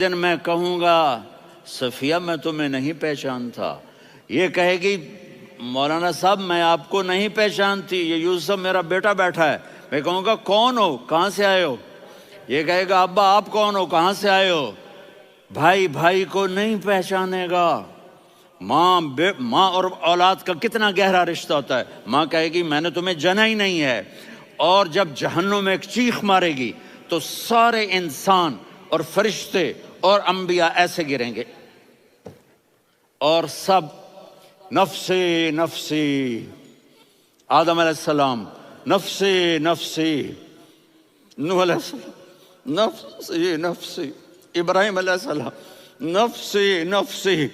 دن میں کہوں گا صفیہ میں تمہیں نہیں پہچانتا، یہ کہے گی مولانا صاحب میں آپ کو نہیں پہچانتی، یہ یوسف میرا بیٹا بیٹھا ہے، میں کہوں گا کون ہو، کہاں سے آئے ہو؟ یہ کہے گا ابا آپ کون ہو، کہاں سے آئے ہو؟ بھائی بھائی کو نہیں پہچانے گا۔ ماں اور اولاد کا کتنا گہرا رشتہ ہوتا ہے۔ ماں کہے گی میں نے تمہیں جنا ہی نہیں ہے، اور جب جہنم میں ایک چیخ مارے گی تو سارے انسان اور فرشتے اور انبیاء ایسے گریں گے اور سب نفسی نفسی، آدم علیہ السلام نفسی نفسی، نوح علیہ السلام نفسی نفسی، ابراہیم علیہ السلام نفسی نفسی،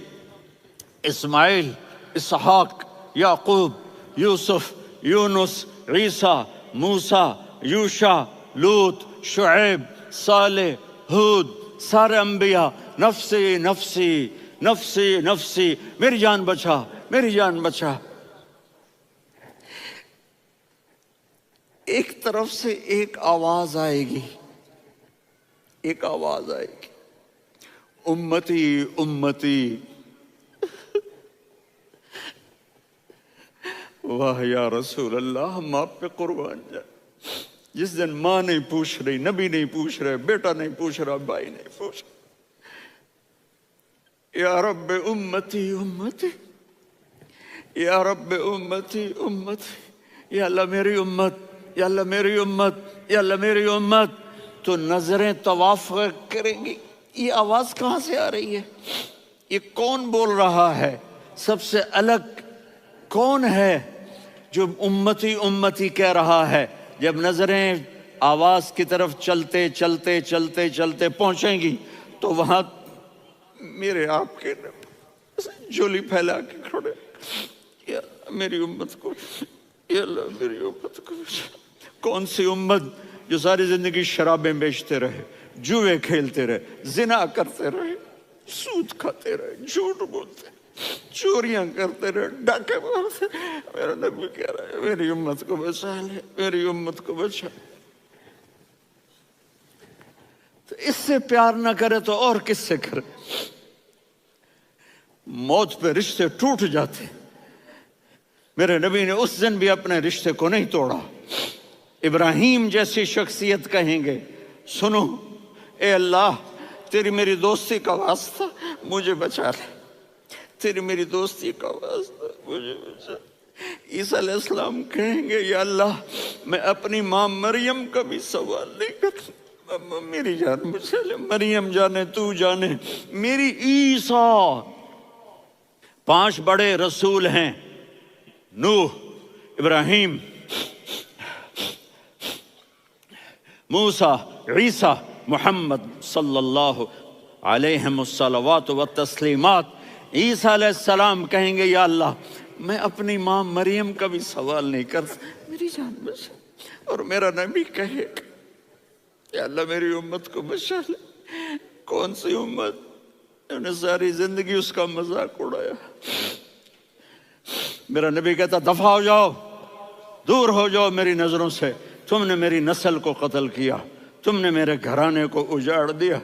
اسماعیل، اسحاق، یعقوب، یوسف، یونس، عیسیٰ، موسیٰ، یوشع، لوط، شعیب، صالح، ہود، سارے انبیاء نفسی نفسی نفسی نفسی، میری جان بچا میری جان بچا۔ ایک طرف سے ایک آواز آئے گی، ایک آواز آئے گی، امتی امتی۔ واہ یا رسول اللہ، ہم آپ پہ قربان جائیں۔ جس دن ماں نہیں پوچھ رہی، نبی نہیں پوچھ رہے، بیٹا نہیں پوچھ رہا، بھائی نہیں پوچھ رہا، یا رب امتی امتی، یا رب امتی امتی، یا اللہ میری امت، یا اللہ میری امت، یا اللہ میری امت۔ تو نظریں طواف کریں گی، یہ آواز کہاں سے آ رہی ہے؟ یہ کون بول رہا ہے؟ سب سے الگ کون ہے جو امتی امتی کہہ رہا ہے؟ جب نظریں آواز کی طرف چلتے چلتے چلتے چلتے پہنچیں گی تو وہاں میرے آپ کے جھولی پھیلا کے کھڑے، یا میری امت کو، یا اللہ میری امت کو۔ کون سی امت جو ساری زندگی شرابیں بیچتے رہے، جوئے کھیلتے رہے، زنا کرتے رہے، سود کھاتے رہے، جھوٹ بولتے، چوریاں کرتے رہے، ڈاکے مارتے۔ میرا نبی کہہ رہا ہے میری امت کو بچا لے، میری امت کو بچا۔ تو اس سے پیار نہ کرے تو اور کس سے کرے؟ موت پہ رشتے ٹوٹ جاتے، میرے نبی نے اس دن بھی اپنے رشتے کو نہیں توڑا۔ ابراہیم جیسی شخصیت کہیں گے سنو اے اللہ تیری میری دوستی کا واسطہ مجھے بچا لے، تیری میری دوستی کا واسطہ مجھے بچا۔ عیسیٰ علیہ السلام کہیں گے یا اللہ میں اپنی ماں مریم کا بھی سوال نہیں کرتا، میری جان بچا لے، مریم جانے تو جانے میری عیسیٰ۔ 5 بڑے رسول ہیں، نوح، ابراہیم، موسیٰ، عیسیٰ، محمد صلی اللہ علیہ الصلوات والتسلیمات۔ عیسیٰ علیہ السلام کہیں گے یا اللہ میں اپنی ماں مریم کا بھی سوال نہیں کرتا، میری جان بچا۔ اور میرا نبی کہے یا اللہ میری امت کو بچا لے۔ کون سی امت؟ انہوں نے ساری زندگی اس کا مذاق اڑایا۔ میرا نبی کہتا دفع ہو جاؤ، دور ہو جاؤ میری نظروں سے، تم نے میری نسل کو قتل کیا، تم نے میرے گھرانے کو اجاڑ دیا۔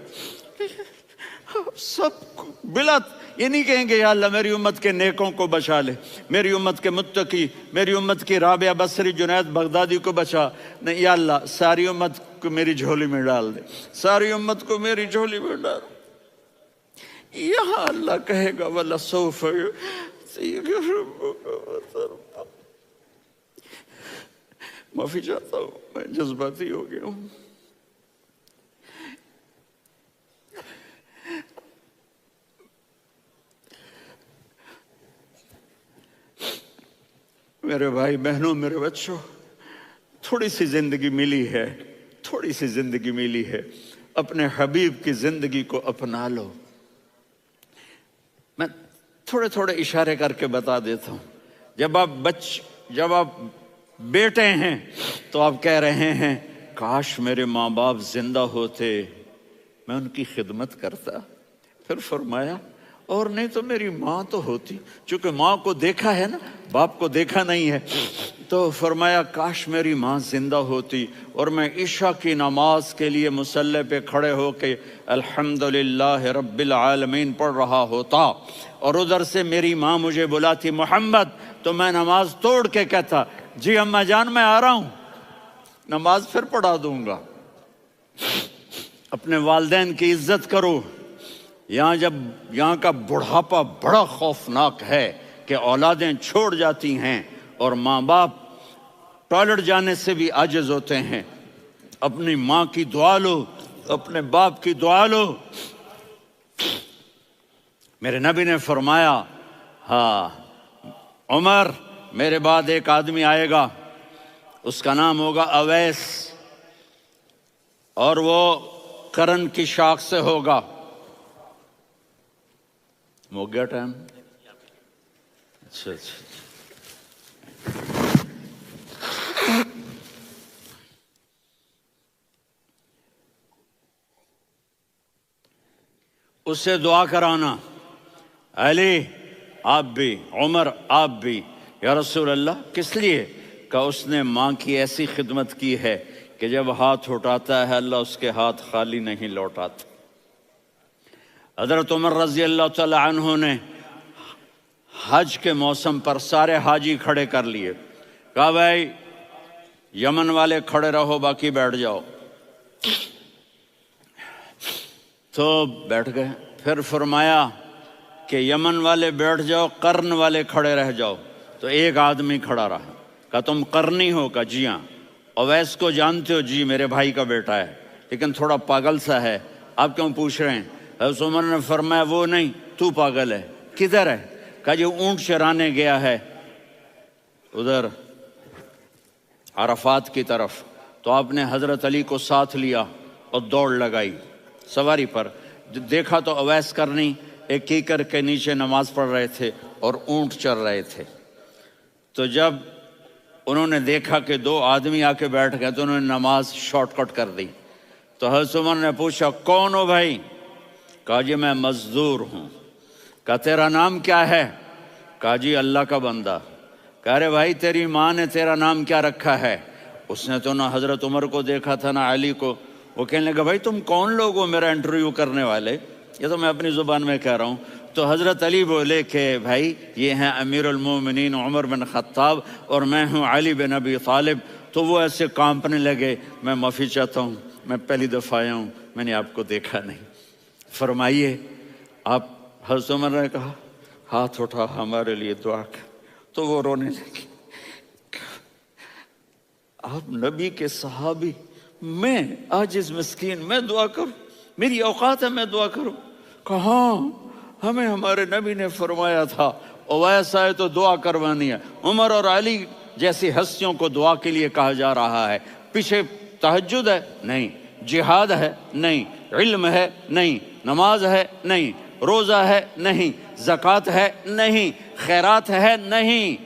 سب بلا یہ نہیں کہیں گے یا اللہ میری امت کے نیکوں کو بچا لے، میری امت کے متقی، میری امت کی رابعہ بصری، جنید بغدادی کو بچا، نہیں یا اللہ ساری امت کو میری جھولی میں ڈال دے، ساری امت کو میری جھولی میں ڈال۔ یہاں اللہ کہے گا وَلَسَوْفَ يُعْطِيكَ رَبُّكَ فَتَرْضَىٰ۔ معافی چاہتا ہوں میں جذباتی ہو گیا ہوں۔ میرے بھائی بہنوں، میرے بچوں، تھوڑی سی زندگی ملی ہے، تھوڑی سی زندگی ملی ہے، اپنے حبیب کی زندگی کو اپنا لو۔ میں تھوڑے تھوڑے اشارے کر کے بتا دیتا ہوں۔ جب آپ بیٹے ہیں تو آپ کہہ رہے ہیں کاش میرے ماں باپ زندہ ہوتے، میں ان کی خدمت کرتا۔ پھر فرمایا اور نہیں تو میری ماں تو ہوتی، چونکہ ماں کو دیکھا ہے نا، باپ کو دیکھا نہیں ہے، تو فرمایا کاش میری ماں زندہ ہوتی اور میں عشاء کی نماز کے لیے مصلی پہ کھڑے ہو کے الحمدللہ رب العالمین پڑھ رہا ہوتا، اور ادھر سے میری ماں مجھے بلاتی محمد، تو میں نماز توڑ کے کہتا جی اماں جان میں آ رہا ہوں، نماز پھر پڑھا دوں گا۔ اپنے والدین کی عزت کرو۔ یہاں کا بڑھاپا بڑا خوفناک ہے کہ اولادیں چھوڑ جاتی ہیں اور ماں باپ ٹوائلٹ جانے سے بھی عاجز ہوتے ہیں۔ اپنی ماں کی دعا لو، اپنے باپ کی دعا لو۔ میرے نبی نے فرمایا ہاں عمر، میرے بعد ایک آدمی آئے گا، اس کا نام ہوگا اویس، اور وہ قرن کی شاخ سے ہوگا۔ ہو گیا ٹائم؟ اچھا اس سے دعا کرانا، علی آپ بھی، عمر آپ بھی، یا رسول اللہ کس لیے؟ کہ اس نے ماں کی ایسی خدمت کی ہے کہ جب ہاتھ اٹھاتا ہے اللہ اس کے ہاتھ خالی نہیں لوٹاتا۔ حضرت عمر رضی اللہ تعالی عنہ نے حج کے موسم پر سارے حاجی کھڑے کر لیے، کہا بھائی یمن والے کھڑے رہو باقی بیٹھ جاؤ، تو بیٹھ گئے۔ پھر فرمایا کہ یمن والے بیٹھ جاؤ، قرن والے کھڑے رہ جاؤ، تو ایک آدمی کھڑا رہا۔ کہا تم قرنی ہو؟ کہا جی ہاں۔ اویس کو جانتے ہو؟ جی میرے بھائی کا بیٹا ہے لیکن تھوڑا پاگل سا ہے، آپ کیوں پوچھ رہے ہیں؟ حضرت عمر نے فرمایا وہ نہیں، تو پاگل ہے۔ کدھر ہے؟ کہا جو اونٹ چرانے گیا ہے ادھر عرفات کی طرف، تو آپ نے حضرت علی کو ساتھ لیا اور دوڑ لگائی سواری پر۔ دیکھا تو اویس کرنی ایک کیکر کے نیچے نماز پڑھ رہے تھے اور اونٹ چر رہے تھے۔ تو جب انہوں نے دیکھا کہ دو آدمی آ کے بیٹھ گئے تو انہوں نے نماز شارٹ کٹ کر دی۔ تو حضرت عمر نے پوچھا کون ہو بھائی؟ کہا جی میں مزدور ہوں۔ کہا تیرا نام کیا ہے؟ کہا جی اللہ کا بندہ۔ کہا رے بھائی تیری ماں نے تیرا نام کیا رکھا ہے؟ اس نے تو نہ حضرت عمر کو دیکھا تھا نہ علی کو۔ وہ کہنے لگا بھائی تم کون لوگ ہو میرا انٹرویو کرنے والے؟ یہ تو میں اپنی زبان میں کہہ رہا ہوں۔ تو حضرت علی بولے کہ بھائی یہ ہیں امیر المومنین عمر بن خطاب اور میں ہوں علی بن ابی طالب۔ تو وہ ایسے کانپنے لگے، میں معافی چاہتا ہوں، میں پہلی دفعہ آیا ہوں، میں نے آپ کو دیکھا نہیں، فرمائیے آپ۔ حضرت عمر نے کہا ہاتھ اٹھا ہمارے لیے دعا کر، تو وہ رونے لگے۔ آپ نبی کے صحابی، میں عاجز مسکین میں دعا کروں؟ میری اوقات ہے میں دعا کروں؟ کہاں، ہمیں ہمارے نبی نے فرمایا تھا اویس آئے تو دعا کروانی ہے۔ عمر اور علی جیسی ہستیوں کو دعا کے لیے کہا جا رہا ہے۔ پیچھے تہجد ہے؟ نہیں۔ جہاد ہے؟ نہیں۔ علم ہے؟ نہیں۔ نماز ہے؟ نہیں۔ روزہ ہے؟ نہیں۔ زکوٰۃ ہے؟ نہیں۔ خیرات ہے؟ نہیں۔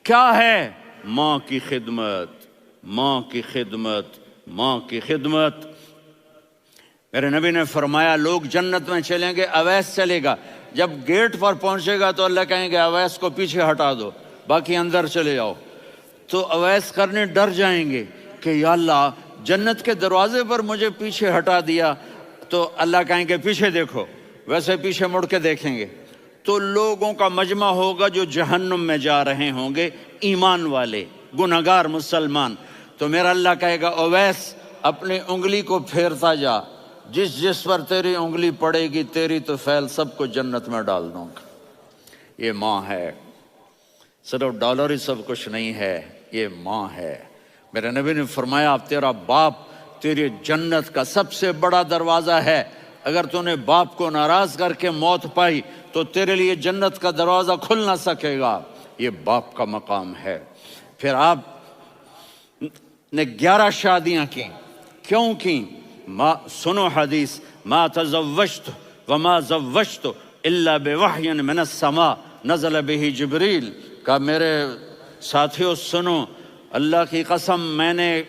کیا ہے؟ ماں کی خدمت، ماں کی خدمت، ماں کی خدمت۔ میرے نبی نے فرمایا لوگ جنت میں چلیں گے، اویس چلے گا، جب گیٹ پر پہنچے گا تو اللہ کہیں گے اویس کو پیچھے ہٹا دو، باقی اندر چلے جاؤ۔ تو اویس کرنے ڈر جائیں گے کہ یا اللہ جنت کے دروازے پر مجھے پیچھے ہٹا دیا، تو اللہ کہیں گے پیچھے دیکھو، ویسے پیچھے مڑ کے دیکھیں گے تو لوگوں کا مجمع ہوگا جو جہنم میں جا رہے ہوں گے، ایمان والے، گنہگار مسلمان۔ تو میرا اللہ کہے گا اویس اپنی انگلی کو پھیرتا جا، جس جس پر تیری انگلی پڑے گی تیری تو فیل سب کو جنت میں ڈال دوں گا۔ یہ ماں ہے، صرف ڈالر ہی سب کچھ نہیں ہے، یہ ماں ہے۔ میرے نبی نے فرمایا تیرا باپ تیری جنت کا سب سے بڑا دروازہ ہے، اگر تو نے باپ کو ناراض کر کے موت پائی تو تیرے لیے جنت کا دروازہ کھل نہ سکے گا۔ یہ باپ کا مقام ہے۔ پھر آپ نے 11 شادیاں کی، کیوں کی؟ سنو حدیث، ما تزوجت وما زوجت الا بوحی من السماء نزل به جبریل۔ کہ میرے ساتھیوں سنو، اللہ کی قسم میں نے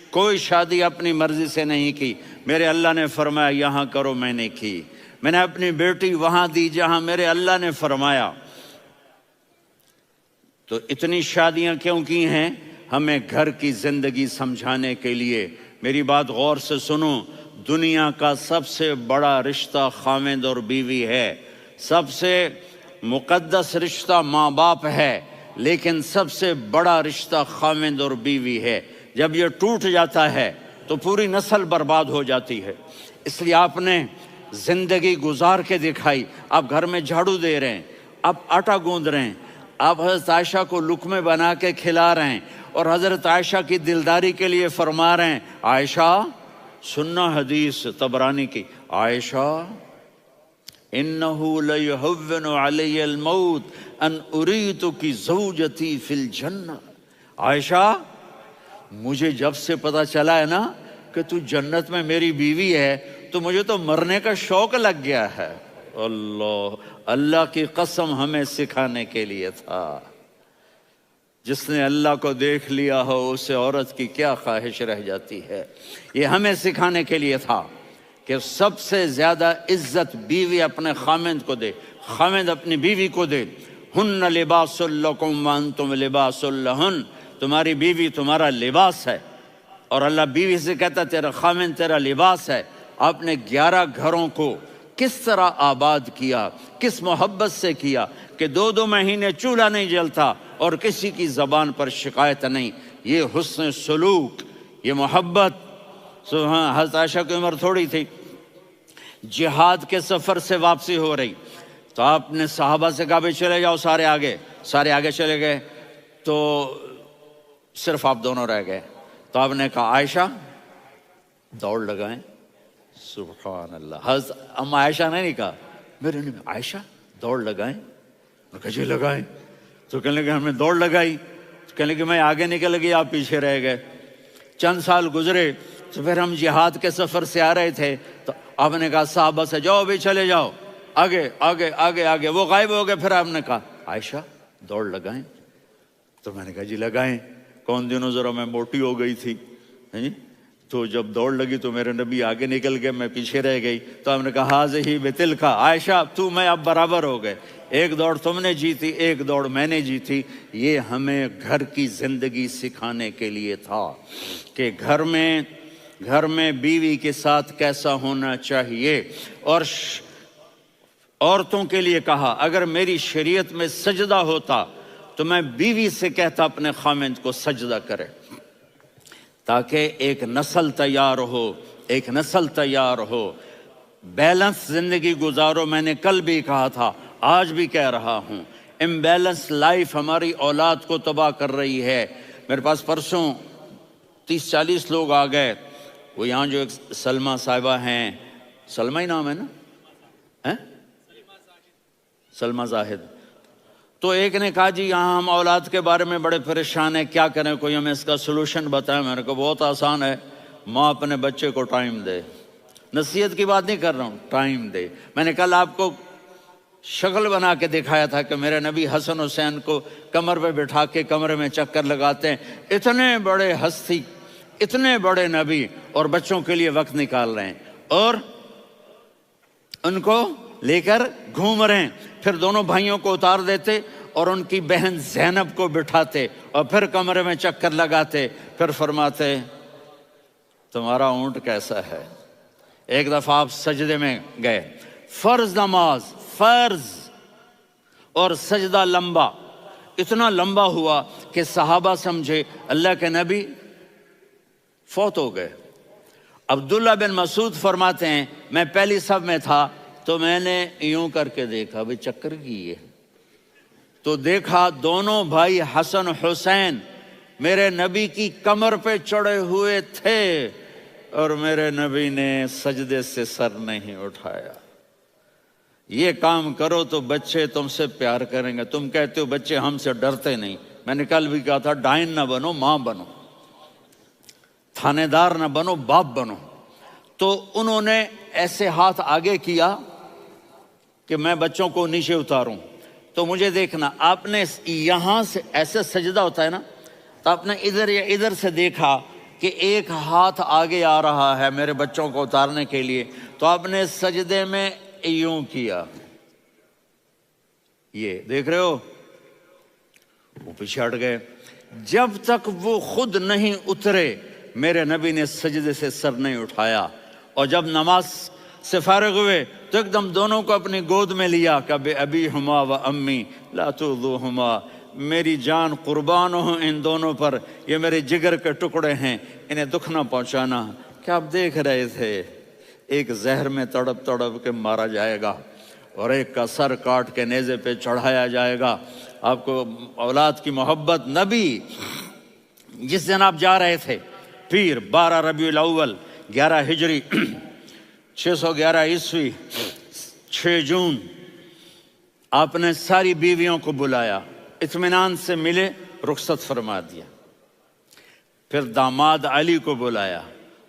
کوئی شادی اپنی مرضی سے نہیں کی، میرے اللہ نے فرمایا یہاں کرو، میں نے کی۔ میں نے اپنی بیٹی وہاں دی جہاں میرے اللہ نے فرمایا۔ تو اتنی شادیاں کیوں کی ہیں؟ ہمیں گھر کی زندگی سمجھانے کے لیے۔ میری بات غور سے سنو، دنیا کا سب سے بڑا رشتہ خاوند اور بیوی ہے، سب سے مقدس رشتہ ماں باپ ہے، لیکن سب سے بڑا رشتہ خاوند اور بیوی ہے۔ جب یہ ٹوٹ جاتا ہے تو پوری نسل برباد ہو جاتی ہے۔ اس لیے آپ نے زندگی گزار کے دکھائی۔ آپ گھر میں جھاڑو دے رہے ہیں، آپ آٹا گوندھ رہے ہیں، آپ حضرت عائشہ کو لقمے بنا کے کھلا رہے ہیں، اور حضرت عائشہ کی دلداری کے لیے فرما رہے ہیں، عائشہ سننا حدیث طبرانی کی، عائشہ انہو لیہون علی الموت ان اریتک زوجتی فی الجنہ۔ عائشہ مجھے جب سے پتا چلا ہے نا کہ تو جنت میں میری بیوی ہے تو مجھے تو مرنے کا شوق لگ گیا ہے۔ اللہ کی قسم ہمیں سکھانے کے لیے تھا۔ جس نے اللہ کو دیکھ لیا ہو اسے عورت کی کیا خواہش رہ جاتی ہے۔ یہ ہمیں سکھانے کے لیے تھا کہ سب سے زیادہ عزت بیوی اپنے خاوند کو دے، خاوند اپنی بیوی کو دے۔ ہن لباس لکم وانتم لباس لہن، تمہاری بیوی تمہارا لباس ہے، اور اللہ بیوی سے کہتا تیرا خاوند تیرا لباس ہے۔ آپ نے 11 گھروں کو کس طرح آباد کیا، کس محبت سے کیا کہ 2 مہینے چولہا نہیں جلتا اور کسی کی زبان پر شکایت نہیں۔ یہ حسن سلوک، یہ محبت۔ حضرت عائشہ کی عمر تھوڑی تھی، جہاد کے سفر سے واپسی ہو رہی، تو آپ نے صحابہ سے کہا بھی چلے جاؤ سارے آگے چلے گئے، تو صرف آپ دونوں رہ گئے۔ تو آپ نے کہا عائشہ دوڑ لگائیں۔ سبحان اللہ، حضرت اما عائشہ نے نہیں کہا، میرے نے عائشہ دوڑ لگائیں، میں کہا جی لگائیں۔ تو کہنے لگے ہمیں دوڑ لگائی، تو کہنے لگے میں آگے نکل گئی آپ پیچھے رہ گئے۔ چند سال گزرے تو پھر ہم جہاد کے سفر سے آ رہے تھے، تو آپ نے کہا صحابہ سے جاؤ بھی چلے جاؤ آگے آگے آگے آگے، وہ غائب ہو گئے۔ پھر آپ نے کہا عائشہ دوڑ لگائیں، تو میں نے کہا جی لگائیں۔ کون دنوں ذرا میں موٹی ہو گئی تھی، تو جب دوڑ لگی تو میرے نبی آگے نکل گئے، میں پیچھے رہ گئی۔ تو ہم نے کہا ہاذہ بتلک، عائشہ تو میں اب برابر ہو گئے، ایک دوڑ تم نے جیتی ایک دوڑ میں نے جیتی۔ یہ ہمیں گھر کی زندگی سکھانے کے لیے تھا کہ گھر میں بیوی کے ساتھ کیسا ہونا چاہیے۔ اور عورتوں کے لیے کہا اگر میری شریعت میں سجدہ ہوتا تو میں بیوی سے کہتا اپنے خاوند کو سجدہ کرے، تاکہ ایک نسل تیار ہو، بیلنس زندگی گزارو۔ میں نے کل بھی کہا تھا، آج بھی کہہ رہا ہوں، امبیلنس لائف ہماری اولاد کو تباہ کر رہی ہے۔ میرے پاس پرسوں 30-40 لوگ آ گئے، وہ یہاں جو ایک سلمہ صاحبہ ہیں، سلمہ ہی نام ہے نا، سلمہ زاہد، تو ایک نے کہا جی یہاں ہم اولاد کے بارے میں بڑے پریشان ہیں، کیا کریں، کوئی ہمیں اس کا سلوشن بتائیں۔ میں نے کہا بہت آسان ہے، ماں اپنے بچے کو ٹائم دے، نصیحت کی بات نہیں کر رہا ہوں، ٹائم دے۔ میں نے کل آپ کو شکل بنا کے دکھایا تھا کہ میرے نبی حسن حسین کو کمر پہ بٹھا کے کمرے میں چکر لگاتے ہیں۔ اتنے بڑے ہستی، اتنے بڑے نبی، اور بچوں کے لیے وقت نکال رہے ہیں اور ان کو لے کر گھوم رہے ہیں۔ پھر دونوں بھائیوں کو اتار دیتے اور ان کی بہن زینب کو بٹھاتے اور پھر کمرے میں چکر لگاتے، پھر فرماتے تمہارا اونٹ کیسا ہے۔ ایک دفعہ آپ سجدے میں گئے، فرض نماز، فرض، اور سجدہ لمبا، اتنا لمبا ہوا کہ صحابہ سمجھے اللہ کے نبی فوت ہو گئے۔ عبداللہ بن مسعود فرماتے ہیں میں پہلی صف میں تھا تو میں نے یوں کر کے دیکھا بھی چکر کی ہے، تو دیکھا دونوں بھائی حسن حسین میرے نبی کی کمر پہ چڑھے ہوئے تھے اور میرے نبی نے سجدے سے سر نہیں اٹھایا۔ یہ کام کرو تو بچے تم سے پیار کریں گے۔ تم کہتے ہو بچے ہم سے ڈرتے نہیں، میں نے کل بھی کہا تھا ڈائن نہ بنو، ماں بنو، تھانے دار نہ بنو، باپ بنو۔ تو انہوں نے ایسے ہاتھ آگے کیا کہ میں بچوں کو نیچے اتاروں، تو مجھے دیکھنا، آپ نے یہاں سے ایسے سجدہ ہوتا ہے نا، تو آپ نے ادھر یا ادھر سے دیکھا کہ ایک ہاتھ آگے آ رہا ہے میرے بچوں کو اتارنے کے لیے، تو آپ نے سجدے میں یوں کیا، یہ دیکھ رہے ہو، وہ پیچھے ہٹ گئے۔ جب تک وہ خود نہیں اترے میرے نبی نے سجدے سے سر نہیں اٹھایا، اور جب نماز سے فارغ ہوئے تو ایک دم دونوں کو اپنی گود میں لیا کہ بے ابی ہما و امی لا تؤذوہما، میری جان قربان ہو ان دونوں پر، یہ میرے جگر کے ٹکڑے ہیں، انہیں دکھ نہ پہنچانا۔ کیا آپ دیکھ رہے تھے ایک زہر میں تڑپ تڑپ کے مارا جائے گا اور ایک کا سر کاٹ کے نیزے پہ چڑھایا جائے گا۔ آپ کو اولاد کی محبت، نبی جس دن آپ جا رہے تھے پیر 12 ربیع الاول 11 ہجری 611 عیسوی 6 جون، آپ نے ساری بیویوں کو بلایا، اطمینان سے ملے، رخصت فرما دیا۔ پھر داماد علی کو بلایا،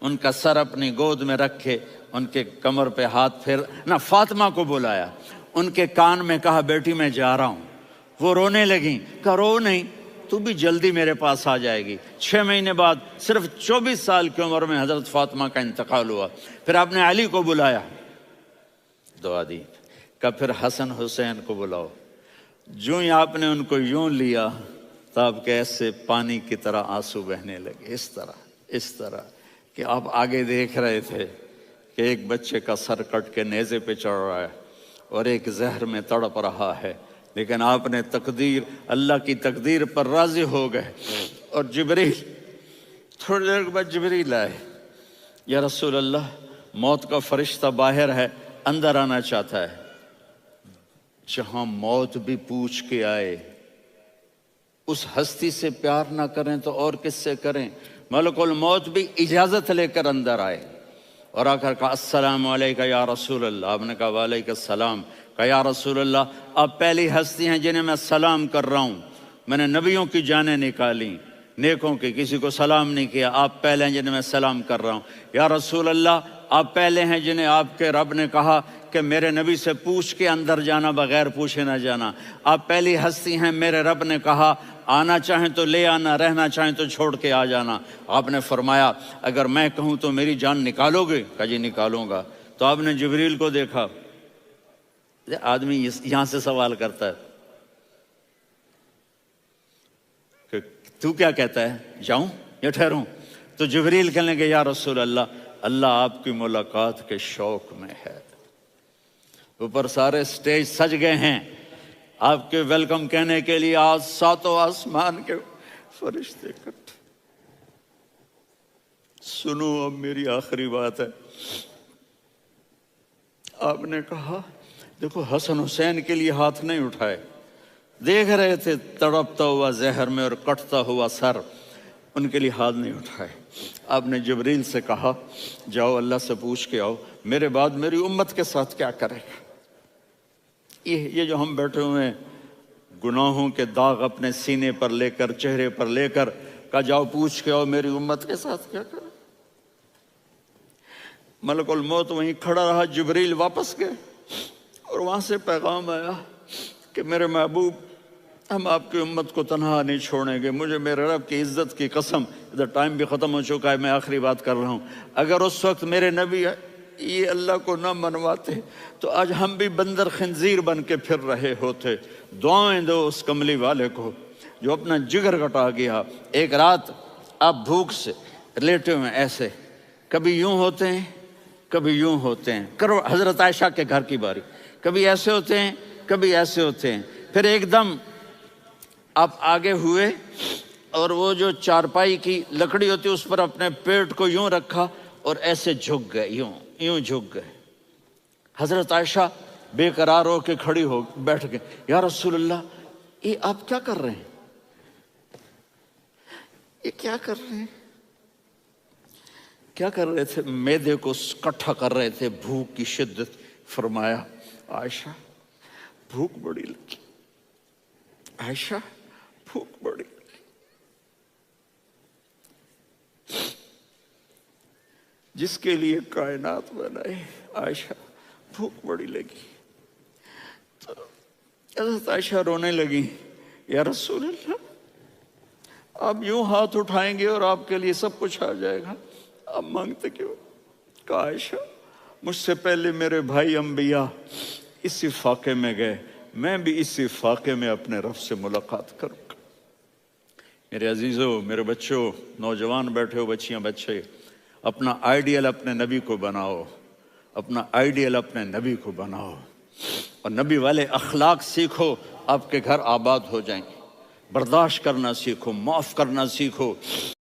ان کا سر اپنی گود میں رکھے، ان کے کمر پہ ہاتھ پھیر نہ، فاطمہ کو بلایا، ان کے کان میں کہا بیٹی میں جا رہا ہوں۔ وہ رونے لگیں، کہا رو نہیں، تو بھی جلدی میرے پاس آ جائے گی۔ 6 مہینے بعد صرف 24 سال کی عمر میں حضرت فاطمہ کا انتقال ہوا۔ پھر آپ نے علی کو بلایا، دعا دی، کہا پھر حسن حسین کو بلاؤ۔ جو ہی آپ نے ان کو یوں لیا تو آپ کے ایسے پانی کی طرح آنسو بہنے لگے، اس طرح کہ آپ آگے دیکھ رہے تھے کہ ایک بچے کا سر کٹ کے نیزے پہ چڑھ رہا ہے اور ایک زہر میں تڑپ رہا ہے، لیکن آپ نے تقدیر، اللہ کی تقدیر پر راضی ہو گئے۔ اور جبریل، تھوڑی دیر کے بعد جبریل آئے، یا رسول اللہ موت کا فرشتہ باہر ہے، اندر آنا چاہتا ہے۔ جہاں موت بھی پوچھ کے آئے، اس ہستی سے پیار نہ کریں تو اور کس سے کریں؟ ملک الموت بھی اجازت لے کر اندر آئے اور آ کر کہا السلام علیکہ یا رسول اللہ۔ آپ نے کہا وعلیکم السلام۔ کہا یا رسول اللہ آپ پہلی ہستی ہیں جنہیں میں سلام کر رہا ہوں، میں نے نبیوں کی جانیں نکالی، نیکوں کی، کسی کو سلام نہیں کیا، آپ پہلے ہیں جنہیں میں سلام کر رہا ہوں۔ یا رسول اللہ آپ پہلے ہیں جنہیں آپ کے رب نے کہا کہ میرے نبی سے پوچھ کے اندر جانا، بغیر پوچھے نہ جانا۔ آپ پہلی ہستی ہیں، میرے رب نے کہا آنا چاہیں تو لے آنا، رہنا چاہیں تو چھوڑ کے آ جانا۔ آپ نے فرمایا اگر میں کہوں تو میری جان نکالو گے؟ کہا جی نکالوں گا۔ تو آپ نے جبریل کو دیکھا، آدمی یہاں سے سوال کرتا ہے کہ تو کیا کہتا ہے، جاؤں یا ٹھہروں؟ تو جبریل کہنے لگے یا رسول اللہ، اللہ آپ کی ملاقات کے شوق میں ہے۔ اوپر سارے سٹیج سج گئے ہیں آپ کے ویلکم کہنے کے لیے، آج 7 آسمان کے فرشتے اکٹھے۔ سنو اب میری آخری بات ہے۔ آپ نے کہا دیکھو حسن حسین کے لیے ہاتھ نہیں اٹھائے، دیکھ رہے تھے تڑپتا ہوا زہر میں اور کٹتا ہوا سر، ان کے لیے ہاتھ نہیں اٹھائے۔ آپ نے جبریل سے کہا جاؤ اللہ سے پوچھ کے آؤ میرے بعد میری امت کے ساتھ کیا کرے گا۔ یہ جو ہم بیٹھے ہوئے ہیں گناہوں کے داغ اپنے سینے پر لے کر، چہرے پر لے کر، کہا جاؤ پوچھ کے آؤ میری امت کے ساتھ کیا کرے۔ ملک الموت وہیں کھڑا رہا، جبریل واپس گئے اور وہاں سے پیغام آیا کہ میرے محبوب ہم آپ کی امت کو تنہا نہیں چھوڑیں گے، مجھے میرے رب کی عزت کی قسم، ادھر ٹائم بھی ختم ہو چکا ہے، میں آخری بات کر رہا ہوں، اگر اس وقت میرے نبی یہ اللہ کو نہ منواتے تو آج ہم بھی بندر خنزیر بن کے پھر رہے ہوتے۔ دعائیں دو اس کملی والے کو جو اپنا جگر کٹا گیا۔ ایک رات آپ بھوک سے لیٹے ہوئے ایسے، کبھی یوں ہوتے ہیں کبھی یوں ہوتے ہیں، کرو حضرت عائشہ کے گھر کی باری، کبھی ایسے ہوتے ہیں کبھی ایسے ہوتے ہیں، پھر ایک دم آپ آگے ہوئے اور وہ جو چارپائی کی لکڑی ہوتی اس پر اپنے پیٹ کو یوں رکھا اور ایسے جھک گئے، یوں جھک گئے۔ حضرت عائشہ بے قرار ہو کے کھڑی ہو بیٹھ گئے، یا رسول اللہ یہ آپ کیا کر رہے ہیں، یہ کیا کر رہے ہیں؟ کیا کر رہے تھے؟ معدے کو کٹھا کر رہے تھے، بھوک کی شدت۔ فرمایا عائشہ بھوک بڑی لگی، عائشہ بھوک بڑی لگی، جس کے لیے کائنات بنائے، عائشہ بھوک بڑی لگی۔ تو حضرت عائشہ رونے لگی، یا رسول اللہ آپ یوں ہاتھ اٹھائیں گے اور آپ کے لیے سب کچھ آ جائے گا، آپ مانگتے کیوں؟ کہا عائشہ مجھ سے پہلے میرے بھائی انبیاء اسی فاقے میں گئے، میں بھی اسی فاقے میں اپنے رب سے ملاقات کروں گا۔ میرے عزیزوں، میرے بچوں، نوجوان بیٹھے ہو، بچیاں بچے، اپنا آئیڈیل اپنے نبی کو بناؤ، اپنا آئیڈیل اپنے نبی کو بناؤ، اور نبی والے اخلاق سیکھو، آپ کے گھر آباد ہو جائیں گے۔ برداشت کرنا سیکھو، معاف کرنا سیکھو،